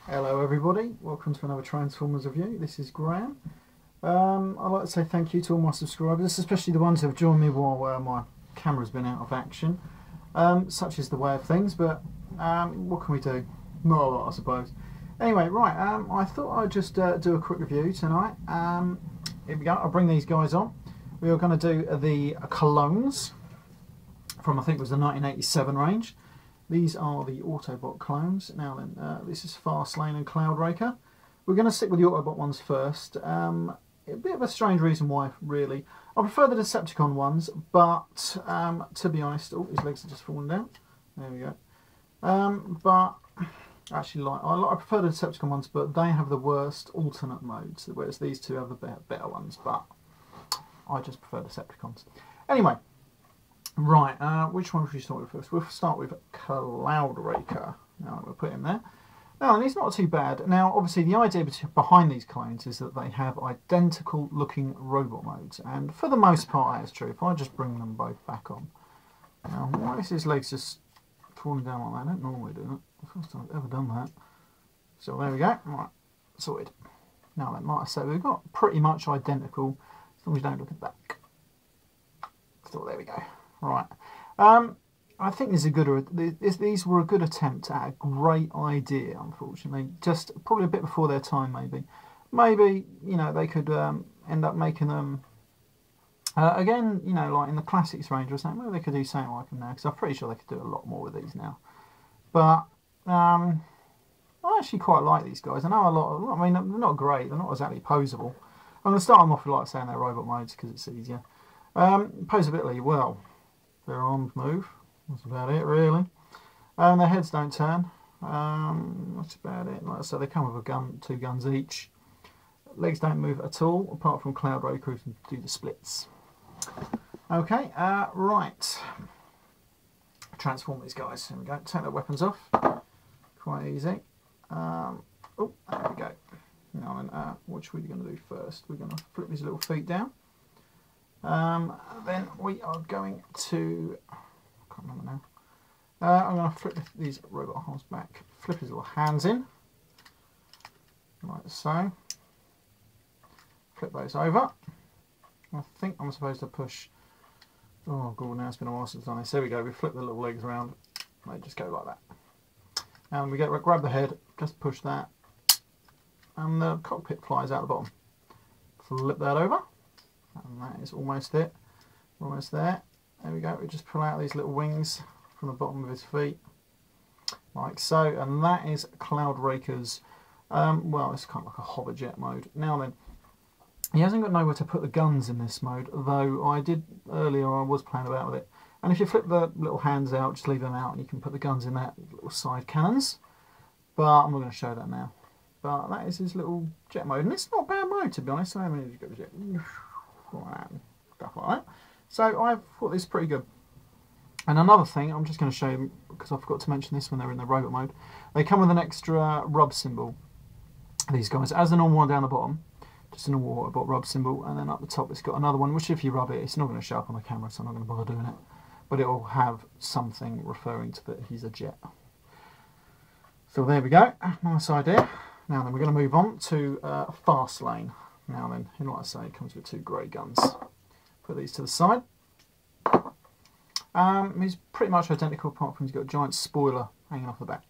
Hello everybody, welcome to another Transformers review. This is Graham. I'd like to say thank you to all my subscribers, especially the ones who have joined me while my camera's been out of action. Such is the way of things, but what can we do? Not a lot, I suppose. Anyway, right, I thought I'd just do a quick review tonight. Here we go, I'll bring these guys on. We are going to do the clones from, I think it was the 1987 range. These are the Autobot clones. Now then, this is Fastlane and Cloudraker. We're going to stick with the Autobot ones first. A bit of a strange reason why, really. I prefer the Decepticon ones, but to be honest, oh, his legs are just falling down. There we go. But actually, I prefer the Decepticon ones, but they have the worst alternate modes, whereas these two have the better ones. But I just prefer Decepticons. Anyway. Right, which one should we start with first? We'll start with Cloudraker. Now we'll put him there. Now, and he's not too bad. Now, obviously, the idea behind these clones is that they have identical looking robot modes, and for the most part, that is true. If I just bring them both back on. Now, why is his legs just falling down like that? I don't normally do that. The first time I've ever done that. So there we go. Right, sorted. Now then, like I said, we've got pretty much identical, as long as you don't look at the back. So there we go. Right, I think these were a good attempt at a great idea. Unfortunately, just probably a bit before their time. Maybe you know they could end up making them again. You know, like in the classics range or something. Maybe they could do something like them now, because I'm pretty sure they could do a lot more with these now. But I actually quite like these guys. I know a lot. I mean, they're not great. They're not exactly posable. I'm going to start them off with like saying they're robot modes because it's easier. Posability, well. Their arms move. That's about it, really. Their heads don't turn. That's about it. Like I said, they come with a gun, 2 guns each. Legs don't move at all, apart from Cloudraker, who can do the splits. Okay, right. Transform these guys. Here we go. Take their weapons off. Quite easy. Oh, there we go. Now then, what are we going to do first? We're going to flip these little feet down. Then we are going to, I can't remember now, I'm going to flip these robot arms back, flip his little hands in, like so, flip those over. I think I'm supposed to push, oh god, now it's been a while since I've done this. There we go, we flip the little legs around, they just go like that. And we grab the head, just push that, and the cockpit flies out the bottom. Flip that over. And that is almost it. We're almost there. There we go. We just pull out these little wings from the bottom of his feet, like so. And that is Cloudraker's. Well, it's kind of like a hover jet mode. Now then, he hasn't got nowhere to put the guns in this mode, though I did earlier. I was playing about with it. And if you flip the little hands out, just leave them out, and you can put the guns in that little side cannons. But I'm not going to show that now. But that is his little jet mode, and it's not a bad mode to be honest. I mean, you got the jet. Stuff like that. So I thought this is pretty good. And another thing, I'm just going to show you, because I forgot to mention this when they're in the robot mode, they come with an extra rub symbol, these guys, as a normal one down the bottom, just a normal Autobot rub symbol, and then up the top it's got another one, which if you rub it, it's not going to show up on the camera, so I'm not going to bother doing it, but it will have something referring to that he's a jet. So there we go, nice idea. Now then, we're going to move on to Fastlane. Now then, and like I say, it comes with 2 grey guns. Put these to the side. He's pretty much identical, apart from he's got a giant spoiler hanging off the back.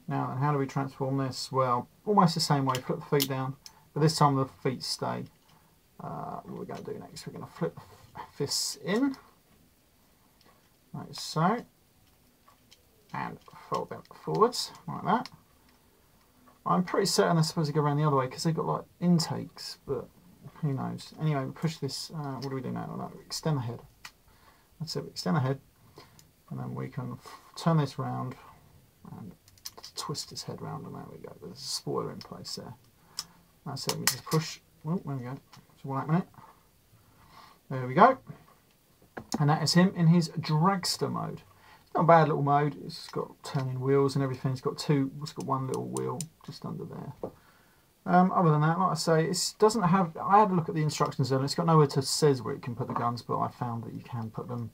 Now then, how do we transform this? Well, almost the same way. Flip the feet down, but this time the feet stay. What we're going to do next, we're going to flip the fists in, like so, and fold them forwards, like that. I'm pretty certain they're supposed to go around the other way because they've got like intakes, but who knows. Anyway, we push this, what do we do now? No, we extend the head. That's it, we extend the head, and then we can turn this round and twist his head round, and there we go. There's a spoiler in place there. That's it, we just push, oh, there we go, just 1 minute. There we go. And that is him in his dragster mode. Not a bad little mode. It's got turning wheels and everything. It's got 1 little wheel just under there. Other than that, like I say, it doesn't have. I had a look at the instructions earlier. It's got nowhere to says where you can put the guns, but I found that you can put them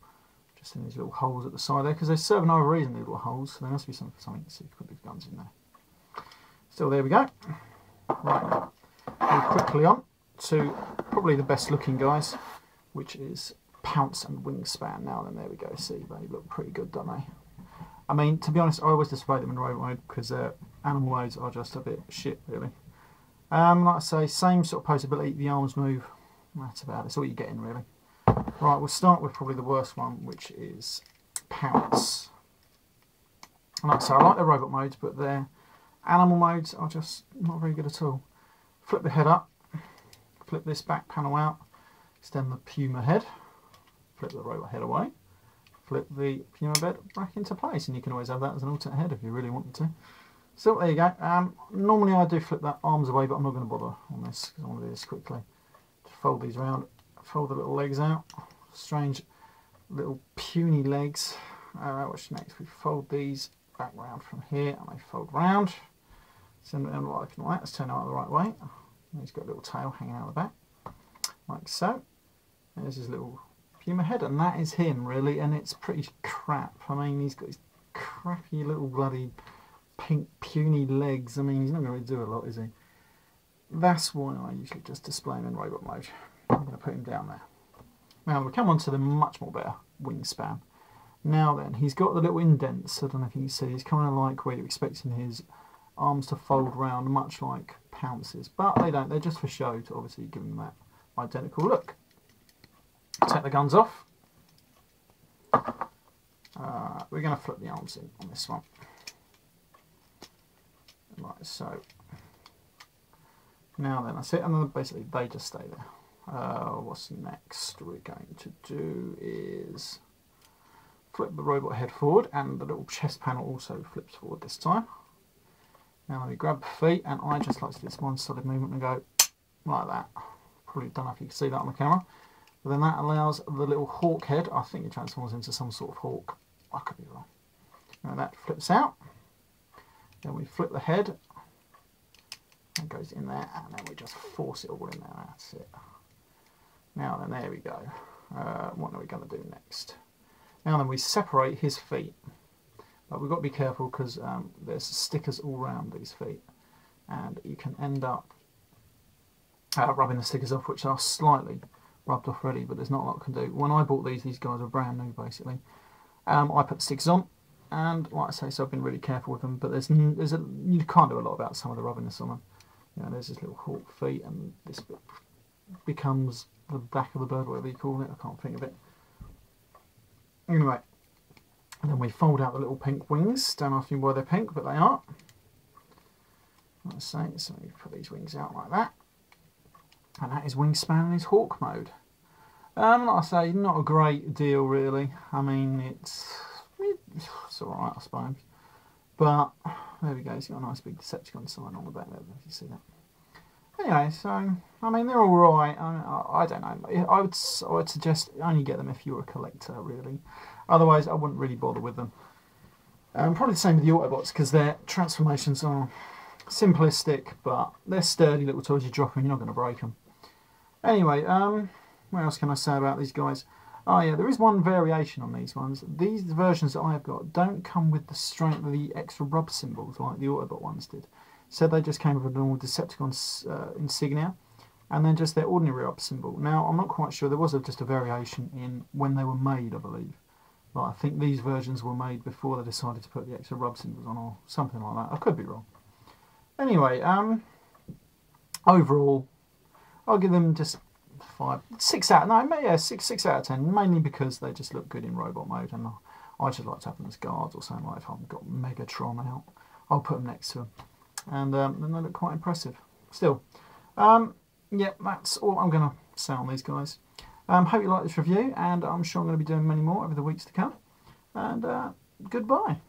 just in these little holes at the side there because they serve no reason. These little holes, so there must be something so you can put the guns in there. Still, there we go. Right, move quickly on to probably the best looking guys, which is Pounce and Wingspan. Now then, there we go. See, they look pretty good, don't they? I mean, to be honest, I always display them in robot mode because animal modes are just a bit shit, really. Like I say, same sort of posability, the arms move. That's about it. That's all you're getting, really. Right, we'll start with probably the worst one, which is Pounce. And like I say, I like their robot modes, but their animal modes are just not very good at all. Flip the head up, flip this back panel out, extend the Puma head, flip the robot head away, flip the Puma bed back into place, and you can always have that as an alternate head if you really wanted to. So there you go. Normally I do flip that arms away, but I'm not going to bother on this because I want to do this quickly. Just fold these around, fold the little legs out. Strange little puny legs. What's next? We fold these back round from here, and they fold round. Send it in like that. Let's turn it out the right way. He's got a little tail hanging out the back, like so. There's his little Puma head, and that is him really, and it's pretty crap. I mean, he's got his crappy little bloody pink puny legs. I mean, he's not going to do a lot, is he? That's why I usually just display him in robot mode. I'm going to put him down there. Now we come on to the much more better Wingspan. Now then, he's got the little indents. I don't know if you can see. He's kind of like where you're expecting his arms to fold round, much like Pounce's, but they don't. They're just for show to obviously give them that identical look. Take the guns off. We're going to flip the arms in on this one. Like so. Now then, that's it, and then basically they just stay there. What's next we're going to do is flip the robot head forward, and the little chest panel also flips forward this time. Now let me grab the feet, and I just like to do this one solid movement and go like that. Probably don't know if you can see that on the camera. But then that allows the little hawk head, I think it transforms into some sort of hawk. I could be wrong. Now that flips out. Then we flip the head. That goes in there, and then we just force it all in there. That's it. Now then, there we go. What are we going to do next? Now then, we separate his feet. But we've got to be careful because there's stickers all around these feet. And you can end up rubbing the stickers off, which are slightly rubbed off already, but there's not a lot I can do. When I bought these guys were brand new basically. I put the stickers on, and like I say, so I've been really careful with them, but you can't do a lot about some of the rubbiness on them. You know, there's this little hawk feet, and this bit becomes the back of the bird, whatever you call it, I can't think of it. Anyway, and then we fold out the little pink wings. Don't ask me why they're pink, but they are. Like I say, so we put these wings out like that. And that is Wingspan in his hawk mode. Like I say, not a great deal really. I mean, it's alright, I suppose. But there we go. He's got a nice big Decepticon sign on the back there, if you see that. Anyway, so I mean, they're all right. I don't know. I would suggest only get them if you're a collector, really. Otherwise, I wouldn't really bother with them. Probably the same with the Autobots because their transformations are simplistic, but they're sturdy little toys. You drop them, you're not going to break them. Anyway, what else can I say about these guys? Oh yeah, there is one variation on these ones. These versions that I've got don't come with the extra rub symbols like the Autobot ones did. So they just came with a normal Decepticon insignia, and then just their ordinary rub symbol. Now, I'm not quite sure. There was just a variation in when they were made, I believe. But I think these versions were made before they decided to put the extra rub symbols on, or something like that. I could be wrong. Anyway, overall, I'll give them just 6 out of 10, mainly because they just look good in robot mode, and I just like to have them as guards or something. Like if I've got Megatron out, I'll put them next to them, and then they look quite impressive. Still, yeah, that's all I'm going to say on these guys. Hope you like this review, and I'm sure I'm going to be doing many more over the weeks to come. And goodbye.